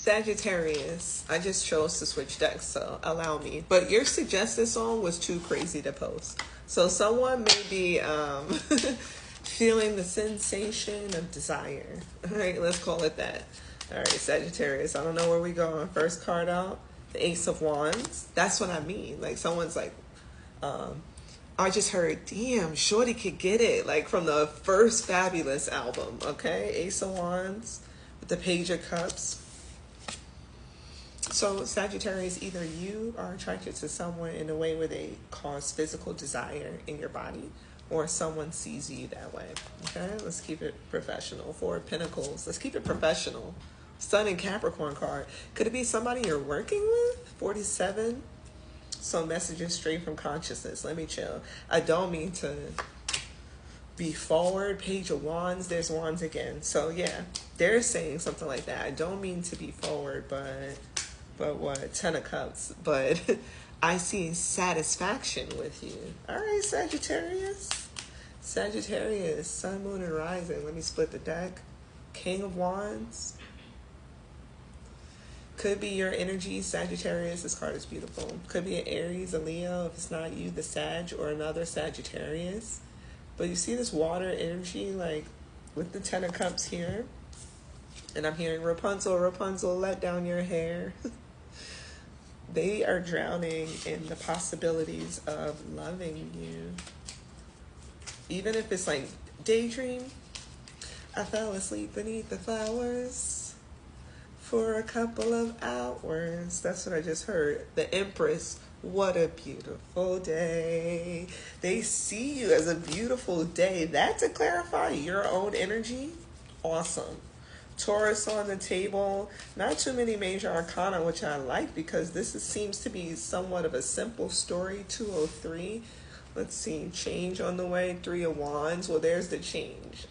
Sagittarius. I just chose to switch decks, so allow me. But your suggested song was too crazy to post. So someone may be feeling the sensation of desire. All right, let's call it that. All right, Sagittarius. I don't know where we going. First card out, the Ace of Wands. That's what I mean. Like someone's like, I just heard, damn, Shorty could get it. Like from the first Fabulous album. Okay, Ace of Wands with the Page of Cups. So Sagittarius, either you are attracted to someone in a way where they cause physical desire in your body, or someone sees you that way. Okay, let's keep it professional. Four of Pentacles. Let's keep it professional. Sun and Capricorn card. Could it be somebody you're working with? 47. So messages straight from consciousness. Let me chill. I don't mean to be forward. Page of Wands. There's Wands again. So yeah, they're saying something like that. I don't mean to be forward, but what? 10 of Cups. But I see satisfaction with you. All right, Sagittarius. Sagittarius, Sun, Moon, and Rising. Let me split the deck. King of Wands. Could be your energy, Sagittarius. This card is beautiful. Could be an Aries, a Leo. If it's not you, the Sag, or another Sagittarius. But you see this water energy, like with the 10 of Cups here. And I'm hearing Rapunzel, Rapunzel, let down your hair. They are drowning in the possibilities of loving you. Even if it's like daydream. I fell asleep beneath the flowers for a couple of hours. That's what I just heard. The Empress, what a beautiful day. They see you as a beautiful day. That to clarify your own energy, awesome. Taurus on the table. Not too many major arcana, which I like because seems to be somewhat of a simple story. 203. Let's see. Change on the way. 3 of Wands. Well, there's the change.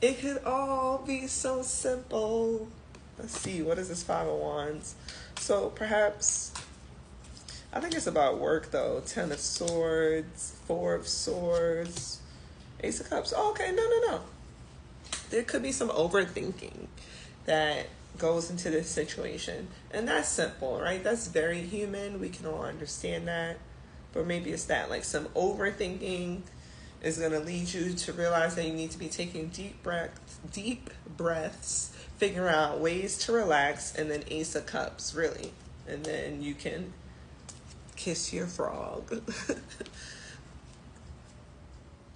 It could all be so simple. Let's see. What is this 5 of Wands? So perhaps, I think it's about work though. 10 of Swords. 4 of Swords. Ace of Cups. Oh, okay. No. There could be some overthinking that goes into this situation. And that's simple, right? That's very human. We can all understand that. But maybe it's that, like some overthinking is going to lead you to realize that you need to be taking deep breaths, figure out ways to relax, and then Ace of Cups, really. And then you can kiss your frog.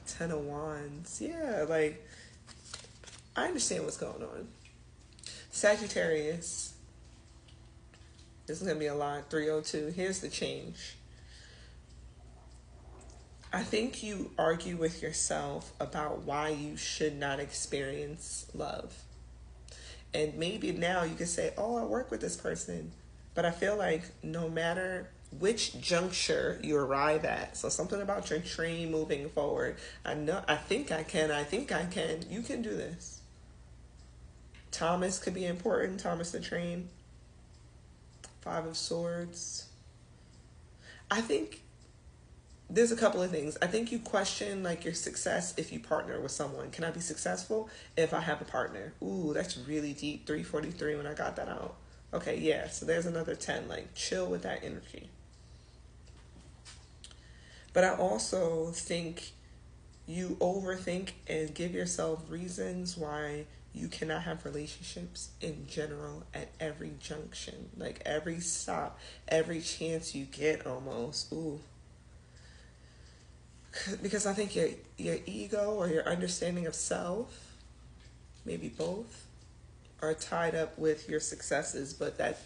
10 of Wands. Yeah, like, I understand what's going on. Sagittarius. This is going to be a lot. 302. Here's the change. I think you argue with yourself about why you should not experience love. And maybe now you can say, oh, I work with this person. But I feel like no matter which juncture you arrive at, so something about your train moving forward, I think I can, you can do this. Thomas could be important. Thomas the train. 5 of Swords. I think there's a couple of things. I think you question like your success if you partner with someone. Can I be successful if I have a partner? Ooh, that's really deep. 343 when I got that out. Okay, yeah. So there's another 10. Like chill with that energy. But I also think you overthink and give yourself reasons why you cannot have relationships in general at every junction. Like every stop, every chance you get almost. Ooh. Because I think your ego or your understanding of self, maybe both, are tied up with your successes. But that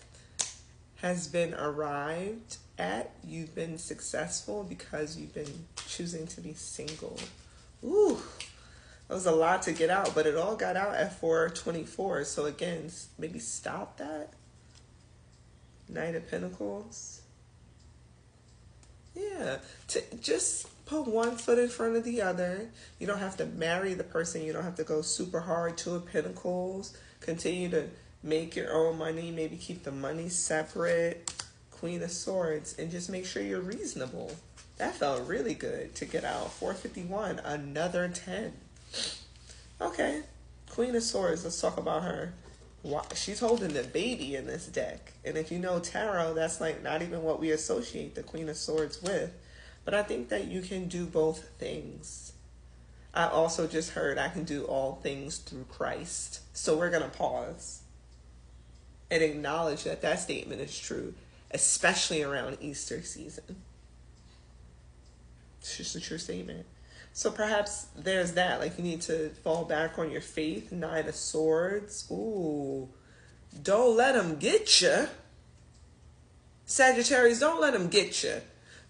has been arrived at. You've been successful because you've been choosing to be single. Ooh. That was a lot to get out, but it all got out at 424. So again, maybe stop that. Knight of Pentacles. Yeah. Just put one foot in front of the other. You don't have to marry the person. You don't have to go super hard. 2 of Pentacles. Continue to make your own money. Maybe keep the money separate. Queen of Swords. And just make sure you're reasonable. That felt really good to get out. 451. Another 10. Okay, Queen of Swords, let's talk about her. She's holding the baby in this deck. And if you know tarot, that's like not even what we associate the Queen of Swords with. But I think that you can do both things. I also just heard I can do all things through Christ. So we're going to pause and acknowledge that that statement is true, especially around Easter season. It's just a true statement. So perhaps there's that. Like, you need to fall back on your faith. 9 of Swords. Ooh. Don't let them get you. Sagittarius, don't let them get you.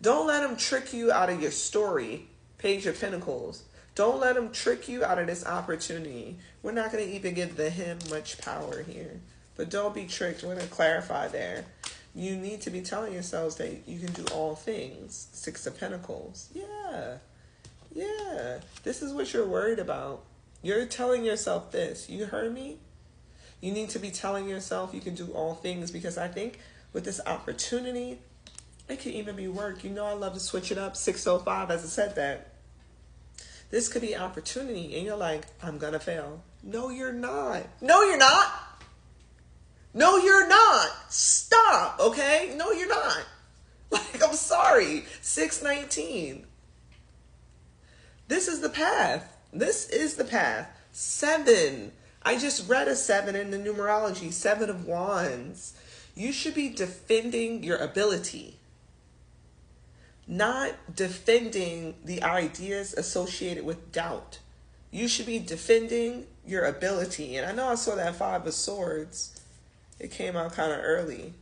Don't let them trick you out of your story. Page of Pentacles. Don't let them trick you out of this opportunity. We're not going to even give the him much power here. But don't be tricked. We're going to clarify there. You need to be telling yourselves that you can do all things. 6 of Pentacles. Yeah. Yeah. This is what you're worried about. You're telling yourself this. You heard me? You need to be telling yourself you can do all things, because I think with this opportunity, it could even be work. You know I love to switch it up. 605, as I said that. This could be opportunity, and you're like, I'm going to fail. No, you're not. No, you're not. No, you're not. Stop, okay? No, you're not. Like, I'm sorry. 619. This is the path. This is the path. 7. I just read a 7 in the numerology. 7 of Wands. You should be defending your ability, not defending the ideas associated with doubt. You should be defending your ability. And I know I saw that 5 of Swords. It came out kind of early.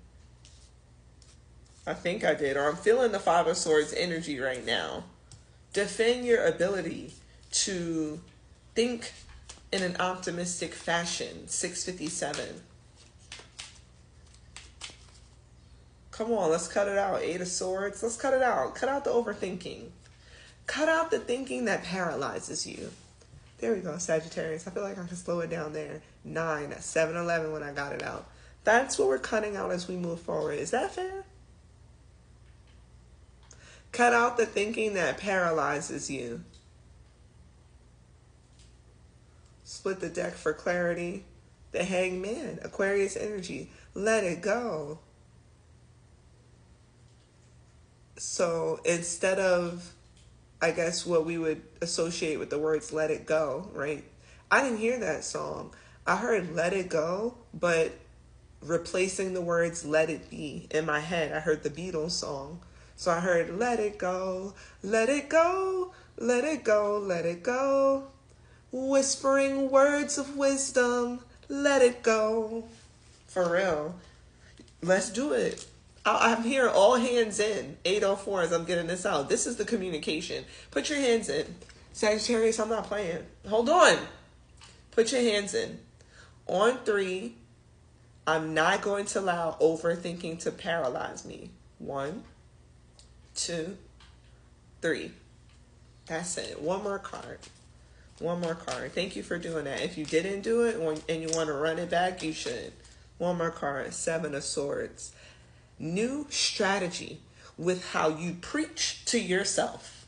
I think I did. Or I'm feeling the 5 of Swords energy right now. Defend your ability to think in an optimistic fashion. 657. Come on, let's cut it out. 8 of Swords. Let's cut it out. Cut out the overthinking. Cut out the thinking that paralyzes you. There we go, Sagittarius. I feel like I can slow it down there. 9, 7-11 when I got it out. That's what we're cutting out as we move forward. Is that fair? Cut out the thinking that paralyzes you. Split the deck for clarity. The Hangman, Aquarius energy. Let it go. So instead of, I guess, what we would associate with the words let it go, right? I didn't hear that song. I heard let it go, but replacing the words let it be. In my head, I heard the Beatles song. So I heard let it go, let it go, let it go, let it go. Whispering words of wisdom, let it go. For real. Let's do it. I'm hearing all hands in. 804 as I'm getting this out. This is the communication. Put your hands in. Sagittarius, I'm not playing. Hold on. Put your hands in. On 3, I'm not going to allow overthinking to paralyze me. 1, 2, 3. That's it. One more card. One more card. Thank you for doing that. If you didn't do it and you want to run it back, you should. One more card. 7 of Swords. New strategy with how you preach to yourself.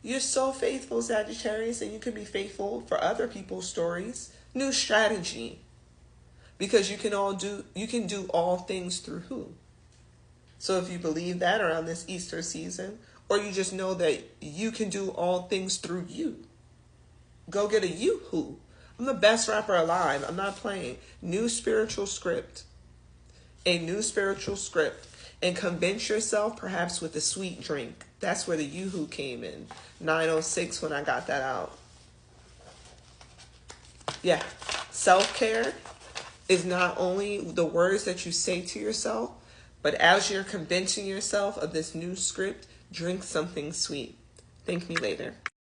You're so faithful, Sagittarius, and you can be faithful for other people's stories. New strategy. Because you can do all things through who? So if you believe that around this Easter season, or you just know that you can do all things through you, go get a Yoo-hoo. I'm the best rapper alive. I'm not playing. New spiritual script. A new spiritual script. And convince yourself perhaps with a sweet drink. That's where the Yoo-hoo came in. 906 when I got that out. Yeah. Self-care is not only the words that you say to yourself, but as you're convincing yourself of this new script, drink something sweet. Thank me later.